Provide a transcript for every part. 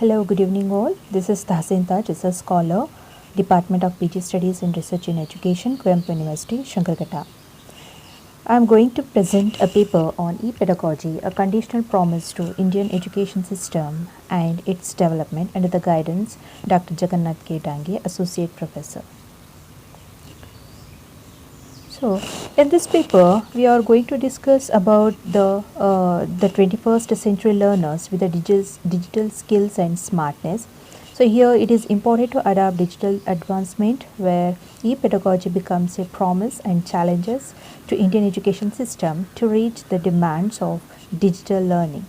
Hello, good evening all. This is Tahsin Taj, is a scholar, Department of PG Studies in Research in Education, Coimbatore University, Shankarghatta. I am going to present a paper on E-Pedagogy, a conditional promise to Indian education system and its development under the guidance Dr. Jagannath.K.Dange, Associate Professor. So, in this paper, we are going to discuss about the 21st century learners with the digital skills and smartness. So, here it is important to adopt digital advancement where e-pedagogy becomes a promise and challenges to Indian education system to reach the demands of digital learning.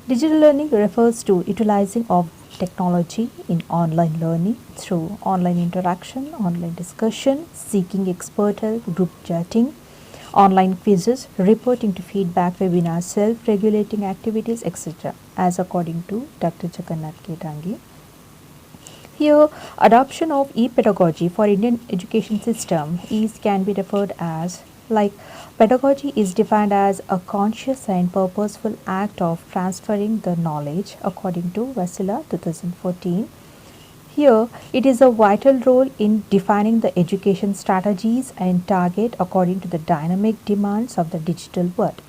Digital learning refers to utilizing of technology in online learning through online interaction, online discussion, seeking expert help, group chatting, online quizzes, reporting to feedback, webinars, self-regulating activities, etc. as according to Dr. Jagannath.K.Dange. Here, adoption of e-pedagogy for Indian education system can be referred as like pedagogy is defined as a conscious and purposeful act of transferring the knowledge according to Vasila 2014. Here, it is a vital role in defining the education strategies and target according to the dynamic demands of the digital world.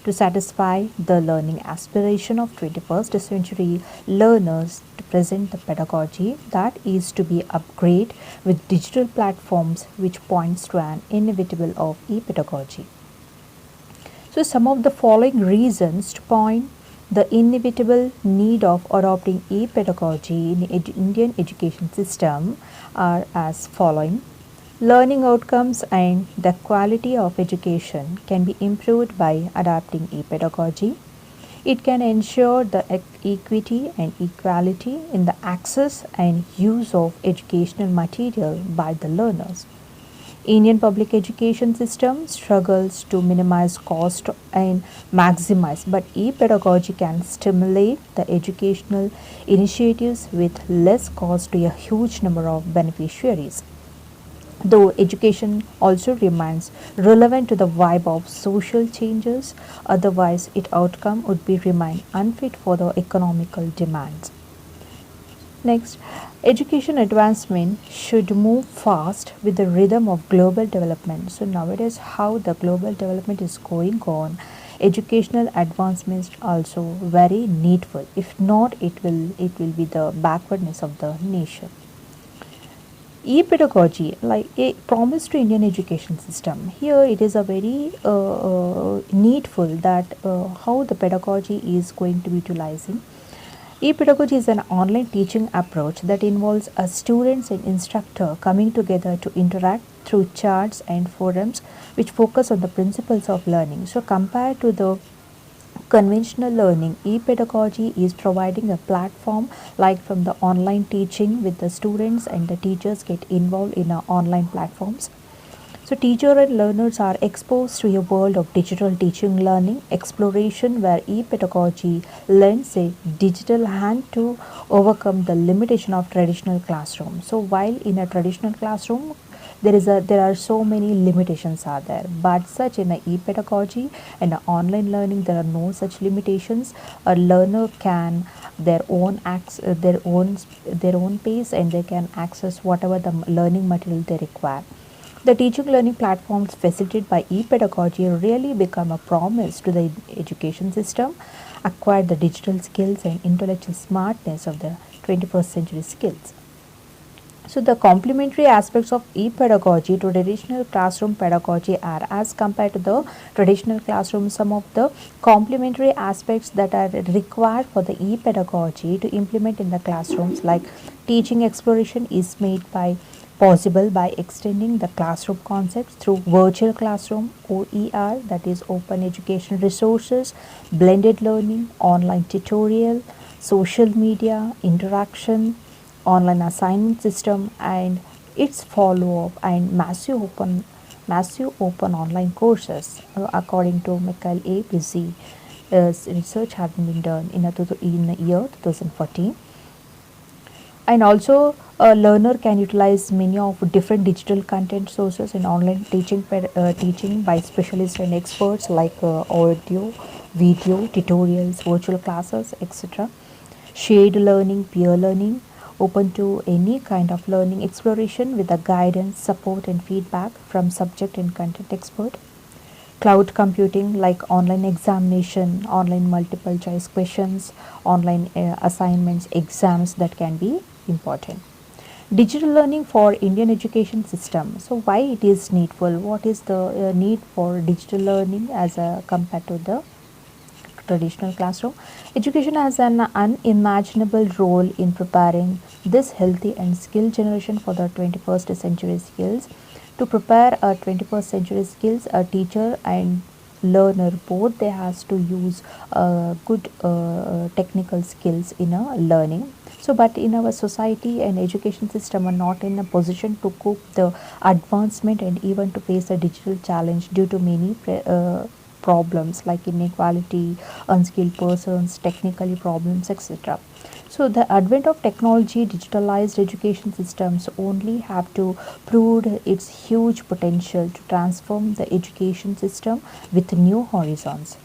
To satisfy the learning aspiration of 21st century learners to present the pedagogy that is to be upgraded with digital platforms which points to an inevitable of e-pedagogy. So some of the following reasons to point the inevitable need of adopting e-pedagogy in the Indian education system are as following. Learning outcomes and the quality of education can be improved by adopting e-pedagogy. It can ensure the equity and equality in the access and use of educational material by the learners. Indian public education system struggles to minimize cost and maximize, but e-pedagogy can stimulate the educational initiatives with less cost to a huge number of beneficiaries. Though education also remains relevant to the vibe of social changes, otherwise its outcome would be remain unfit for the economical demands. Next, education advancement should move fast with the rhythm of global development. So nowadays how the global development is going on, educational advancements also very needful. If not, it will be the backwardness of the nation. E-pedagogy, like a promise to Indian education system. Here it is a very needful that how the pedagogy is going to be utilizing. E-pedagogy is an online teaching approach that involves a students and instructor coming together to interact through charts and forums which focus on the principles of learning. So compared to the conventional learning, e-pedagogy is providing a platform like from the online teaching with the students and the teachers get involved in online platforms. So teacher and learners are exposed to a world of digital teaching learning exploration where e-pedagogy lends a digital hand to overcome the limitation of traditional classroom. So while in a traditional classroom there are so many limitations are there, but such in a e-pedagogy and a online learning there are no such limitations. A learner can their own pace and they can access whatever the learning material they require. The teaching learning platforms facilitated by e-pedagogy really become a promise to the education system, acquire the digital skills and intellectual smartness of the 21st century skills. So the complementary aspects of e-pedagogy to traditional classroom pedagogy are as compared to the traditional classroom, some of the complementary aspects that are required for the e-pedagogy to implement in the classrooms, like teaching exploration is made possible by extending the classroom concepts through virtual classroom OER, that is open educational resources, blended learning, online tutorial, social media interaction, online assignment system and its follow-up and massive open online courses according to Michael A. Busy. Research has been done in the year 2014. And also a learner can utilize many of different digital content sources in online teaching by specialists and experts like audio, video, tutorials, virtual classes, etc. shared learning, peer learning, open to any kind of learning exploration with the guidance, support and feedback from subject and content expert. Cloud computing like online examination, online multiple choice questions, online assignments, exams that can be important. Digital learning for Indian education system. So why it is needful? What is the need for digital learning as compared to the traditional classroom? Education has an unimaginable role in preparing this healthy and skilled generation for the 21st century skills. To prepare a 21st century skills, a teacher and learner both they has to use good technical skills in a learning. So but in our society and education system are not in a position to cope the advancement and even to face a digital challenge due to many problems like inequality, unskilled persons, technically problems, etc. So the advent of technology, digitalized education systems only have to prove its huge potential to transform the education system with new horizons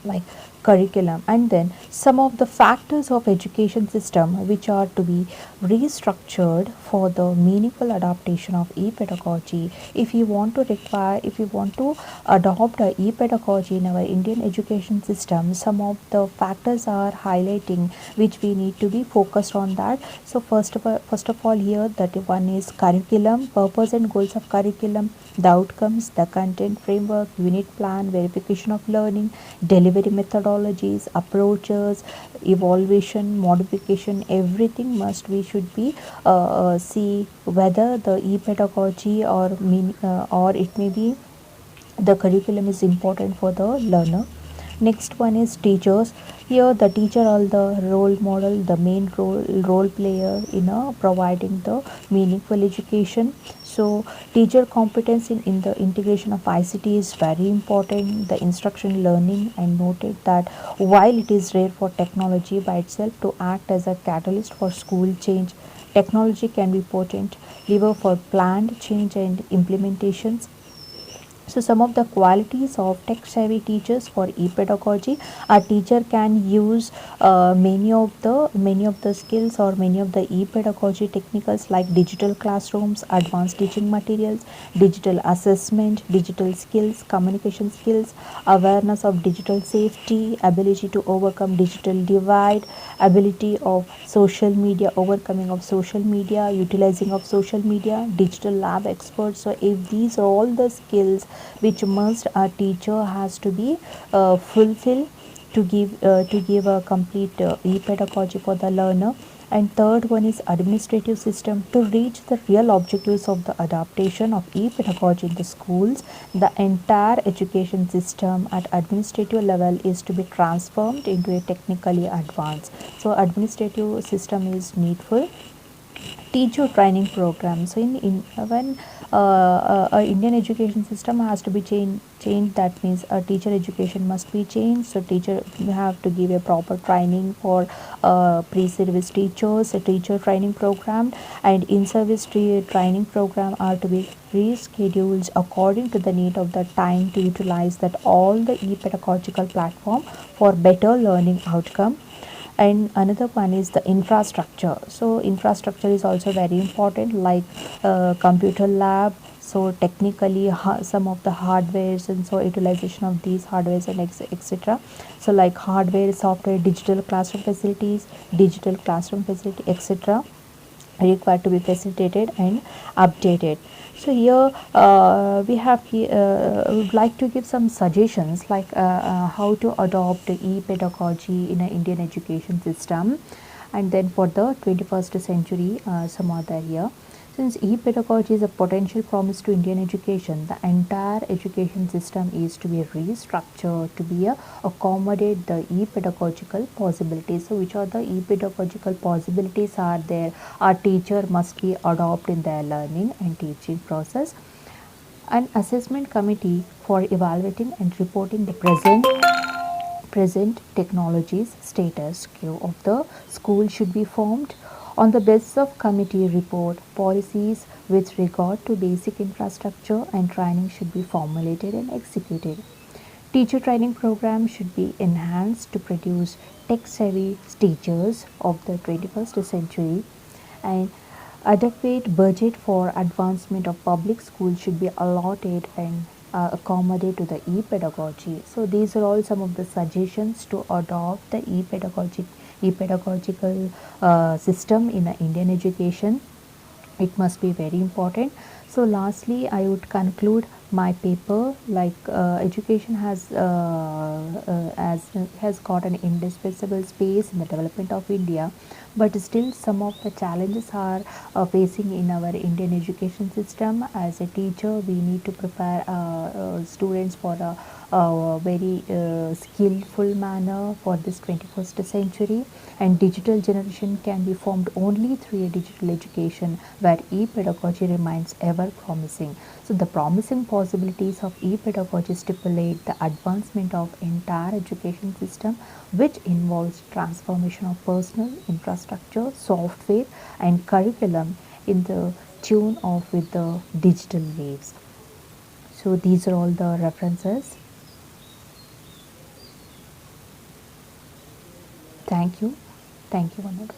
like curriculum, and then some of the factors of education system which are to be restructured for the meaningful adaptation of e-pedagogy. If you want to require, if you want to adopt a e-pedagogy in our Indian education system, some of the factors are highlighting which we need to be focused on that. So first of all here, that one is curriculum, purpose and goals of curriculum, the outcomes, the content framework, unit plan, verification of learning, delivery methodologies, approaches, evaluation, modification, everything must we should be see whether the e-pedagogy or it may be the curriculum is important for the learner. Next one is teachers. Here the teacher are the role model, the main role player in providing the meaningful education. So teacher competence in the integration of ICT is very important. The instruction learning, and noted that while it is rare for technology by itself to act as a catalyst for school change, technology can be potent lever for planned change and implementations. So some of the qualities of tech savvy teachers for e-pedagogy: a teacher can use many of the skills or many of the e-pedagogy technicals like digital classrooms, advanced teaching materials, digital assessment, digital skills, communication skills, awareness of digital safety, ability to overcome digital divide, ability of social media, overcoming of social media, utilizing of social media, digital lab experts. So if these are all the skills which must a teacher has to be fulfill to give a complete e-pedagogy for the learner. And third one is administrative system. To reach the real objectives of the adaptation of e-pedagogy in the schools, the entire education system at administrative level is to be transformed into a technically advanced. So administrative system is needful. Teacher training program. So in when Indian education system has to be changed, that means a teacher education must be changed. So teacher have to give a proper training for pre-service teachers, a teacher training program, and in-service training program are to be rescheduled according to the need of the time to utilize that all the e-pedagogical platform for better learning outcome. And another one is the infrastructure. So infrastructure is also very important, like computer lab. So technically some of the hardwares, and so utilization of these hardwares and etc. So like hardware, software, digital classroom facility, etc., required to be facilitated and updated. So here would like to give some suggestions like how to adopt e-pedagogy in an Indian education system, and then for the 21st century some other here. Since e-pedagogy is a potential promise to Indian education, the entire education system is to be restructured to be accommodate the e-pedagogical possibilities. So which are the e-pedagogical possibilities are there? Our teacher must be adopt in their learning and teaching process. An assessment committee for evaluating and reporting the present technologies status quo of the school should be formed. On the basis of committee report, policies with regard to basic infrastructure and training should be formulated and executed. Teacher training programs should be enhanced to produce tech-savvy teachers of the 21st century, and adequate budget for advancement of public schools should be allotted and accommodate to the e-pedagogy. So these are all some of the suggestions to adopt the e-pedagogical system in the Indian education. It must be very important. So lastly I would conclude my paper like education has got an indispensable space in the development of India, but still some of the challenges are facing in our Indian education system. As a teacher we need to prepare students for a very skillful manner for this 21st century, and digital generation can be formed only through a digital education where e-pedagogy remains ever promising. So the promising possibilities of e-pedagogy stipulate the advancement of entire education system, which involves transformation of personal infrastructure, software and curriculum in the tune of with the digital waves. So these are all the references. Thank you. Thank you, Vanessa.